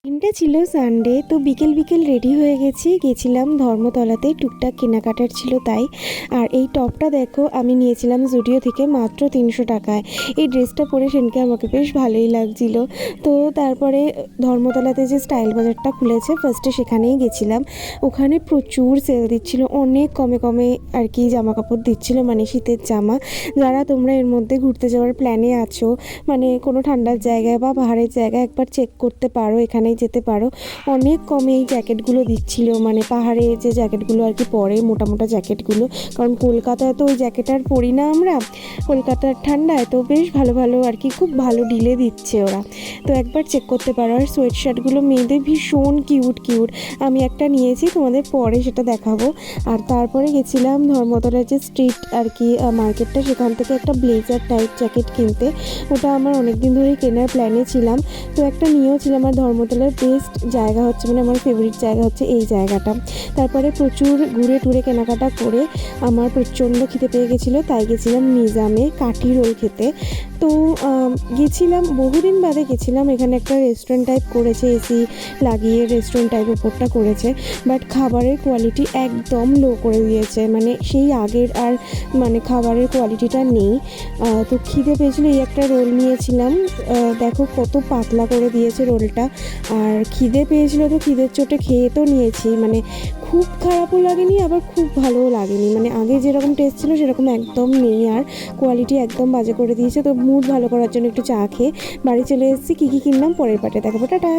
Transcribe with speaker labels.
Speaker 1: দিনটা ছিল সানডে, তো বিকেল বিকেল রেডি হয়ে গেছিলাম ধর্মতলাতে, টুকটাক কেনাকাটার ছিল তাই। আর এই টপটা দেখো, আমি নিয়েছিলাম জুডিও থেকে মাত্র 300 টাকায়। এই ড্রেসটা পরে সেনকে আমাকে বেশ ভালোই লাগছিল। তো তারপরে ধর্মতলাতে যে স্টাইল বাজারটা খুলেছে, ফার্স্টে সেখানেই গেছিলাম। ওখানে প্রচুর সেল দিচ্ছিল, অনেক কমে কমে আর কি জামা কাপড় দিচ্ছিল, মানে শীতের জামা। যারা তোমরা এর মধ্যে ঘুরতে যাওয়ার প্ল্যানে আছো, মানে কোনো ঠান্ডার জায়গায় বা পাহাড়ের জায়গায়, একবার চেক করতে পারো, এখানেই যেতে পারো। অনেক কমে এই জ্যাকেটগুলো দিচ্ছিল, মানে পাহাড়ে যে জ্যাকেটগুলো আর কি পরে, মোটা মোটা জ্যাকেটগুলো। কারণ কলকাতায় তো ওই জ্যাকেট আর পরি না আমরা, কলকাতার ঠান্ডায় তো বেশ ভালো ভালো আর কি, খুব ভালো ডিলে দিচ্ছে ওরা। তো একবার চেক করতে পারো। আর সোয়েট শার্টগুলো মেয়েদের ভীষণ কিউট কিউট। আমি একটা নিয়েছি, তোমাদের পরে সেটা দেখাবো। আর তারপরে গেছিলাম ধর্মতলার যে স্ট্রিট আর কি মার্কেটটা, সেখান থেকে একটা ব্লেজার টাইপ জ্যাকেট কিনতে। ওটা আমার অনেক দিন ধরেই কেনার প্ল্যানে ছিলাম, তো একটা নিয়েও ছিলাম। আর ধর্মতলার বেস্ট জায়গা হচ্ছে, মানে আমার ফেভারিট জায়গা হচ্ছে এই জায়গাটা। তারপরে প্রচুর ঘুরে টুরে কেনাকাটা করে আমার প্রচণ্ড খিদে পেয়ে গেছিলো, তাই গেছিলাম নিজামে কাঠি রোল খেতে। তো গেছিলাম, বহুদিন বাদে গেছিলাম। এখানে একটা রেস্টুরেন্ট টাইপ করেছে, এসি লাগিয়ে রেস্টুরেন্ট টাইপ উপরটা করেছে, বাট খাবারের কোয়ালিটি একদম লো করে দিয়েছে, মানে সেই আগের আর মানে খাবারের কোয়ালিটিটা নেই। তো খিদে পেয়েছিলো, এই একটা রোল নিয়েছিলাম। দেখো কত পাতলা করে দিয়েছে রোলটা। আর খিদে পেয়েছিলো তো খিদের চোটে খেয়ে তো নিয়েছি, মানে খুব খারাপও লাগেনি আবার খুব ভালোও লাগেনি, মানে আগে যেরকম টেস্ট ছিল সেরকম একদম নেই, আর কোয়ালিটি একদম বাজে করে দিয়েছে। তো মুড ভালো করার জন্য একটু চা খেয়ে বাড়ি চলে এসেছি। কী কী কিনলাম পরের পার্টে দেখাবো, টাটা।